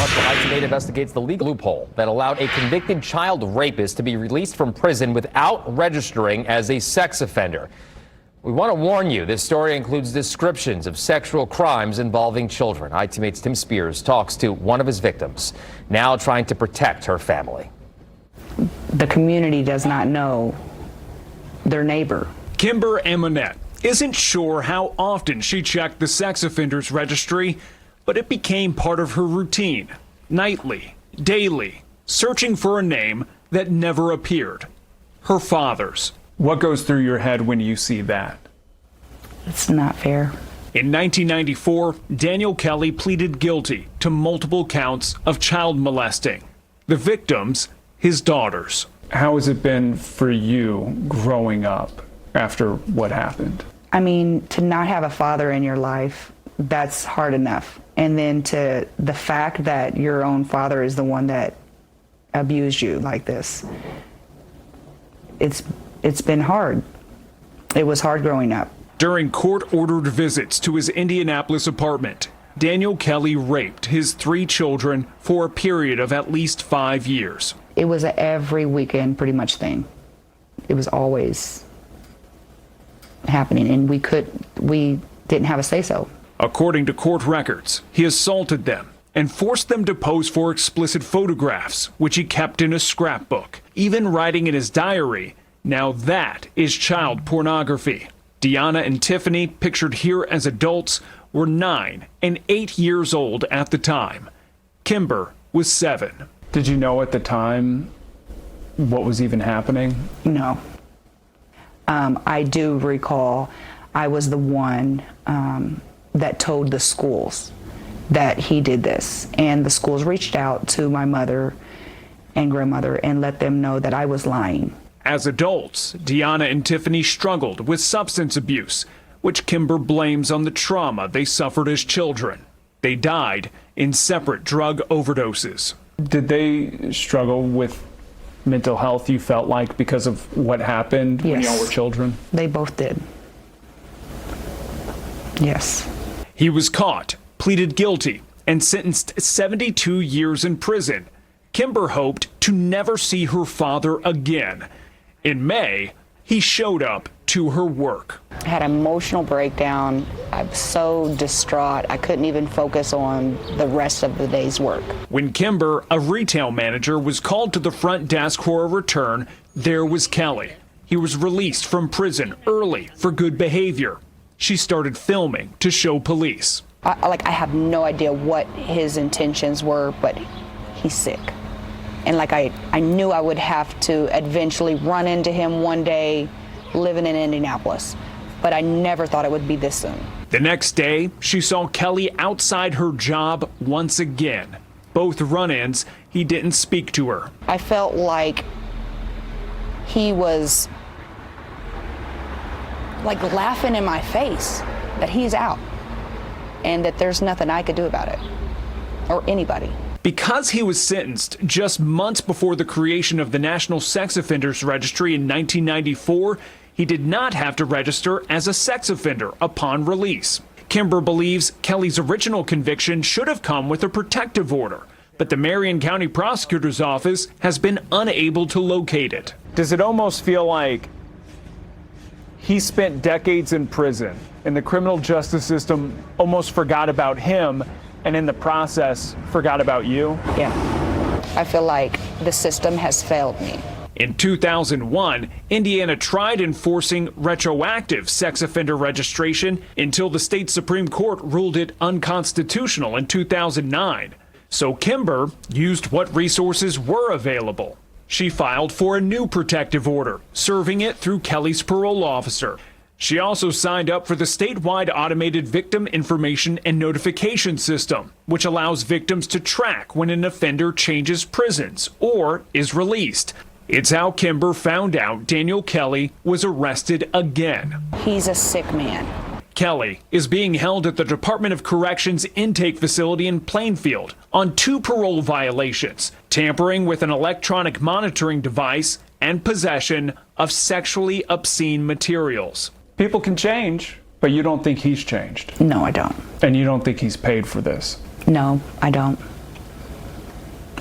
Special ITV investigates the legal loophole that allowed a convicted child rapist to be released from prison without registering as a sex offender. We want to warn you, this story includes descriptions of sexual crimes involving children. ITV's Tim Spears talks to one of his victims, now trying to protect her family. The community does not know their neighbor. Kimber Amonette isn't sure how often she checked the sex offenders registry, but it became part of her routine, nightly, daily, searching for a name that never appeared, her father's. What goes through your head when you see that? It's not fair. In 1994, Daniel Kelly pleaded guilty to multiple counts of child molesting. The victims, his daughters. How has it been for you growing up after what happened? I mean, to not have a father in your life, that's hard enough. And then to the fact that your own father is the one that abused you like this, it's been hard. It was hard growing up. During court-ordered visits to his Indianapolis apartment, Daniel Kelly raped his 3 children for a period of at least 5 years. It was a every weekend pretty much thing. It was always happening, and we didn't have a say-so. According to court records, he assaulted them and forced them to pose for explicit photographs, which he kept in a scrapbook, even writing in his diary. Now that is child pornography. Deanna and Tiffany, pictured here as adults, were 9 and 8 years old at the time. Kimber was 7. Did you know at the time what was even happening? No. I do recall I was the one that told the schools that he did this, and the schools reached out to my mother and grandmother and let them know that I was lying. As adults, Deanna and Tiffany struggled with substance abuse, which Kimber blames on the trauma they suffered as children. They died in separate drug overdoses. Did they struggle with mental health, you felt like, because of what happened when y'all were children? They both did. Yes. He was caught, pleaded guilty, and sentenced 72 years in prison. Kimber hoped to never see her father again. In May, he showed up to her work. I had an emotional breakdown. I was so distraught, I couldn't even focus on the rest of the day's work. When Kimber, a retail manager, was called to the front desk for a return, there was Kelly. He was released from prison early for good behavior. She started filming to show police. I have no idea what his intentions were, but he's sick. And I knew I would have to eventually run into him one day living in Indianapolis, but I never thought it would be this soon. The next day, she saw Kelly outside her job once again. Both run-ins, he didn't speak to her. I felt like he was laughing in my face that he's out and that there's nothing I could do about it, or anybody. Because he was sentenced just months before the creation of the National Sex Offenders Registry in 1994, he did not have to register as a sex offender upon release. Kimber believes Kelly's original conviction should have come with a protective order, but the Marion County Prosecutor's Office has been unable to locate it. Does it almost feel like he spent decades in prison and the criminal justice system almost forgot about him, and in the process forgot about you? Yeah. I feel like the system has failed me. In 2001, Indiana tried enforcing retroactive sex offender registration until the state Supreme Court ruled it unconstitutional in 2009. So Kimber used what resources were available. She filed for a new protective order, serving it through Kelly's parole officer. She also signed up for the statewide automated victim information and notification system, which allows victims to track when an offender changes prisons or is released. It's how Kimber found out Daniel Kelly was arrested again. He's a sick man. Kelly is being held at the Department of Corrections intake facility in Plainfield on 2 parole violations: tampering with an electronic monitoring device and possession of sexually obscene materials. People can change, but you don't think he's changed? No, I don't. And you don't think he's paid for this? No, I don't.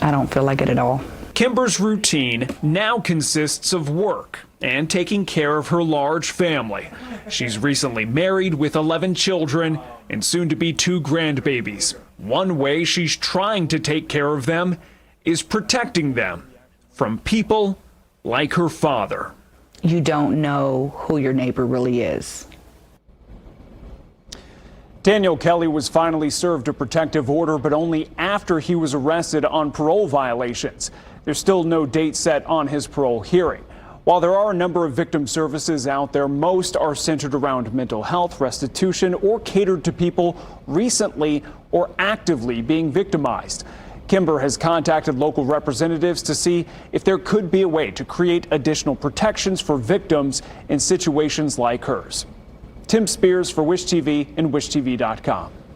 I don't feel like it at all. Kimber's routine now consists of work and taking care of her large family. She's recently married with 11 children and soon to be 2 grandbabies. One way she's trying to take care of them is protecting them from people like her father. You don't know who your neighbor really is. Daniel Kelly was finally served a protective order, but only after he was arrested on parole violations. There's still no date set on his parole hearing. While there are a number of victim services out there, most are centered around mental health, restitution, or catered to people recently or actively being victimized. Kimber has contacted local representatives to see if there could be a way to create additional protections for victims in situations like hers. Tim Spears for Wish TV and WishTV.com.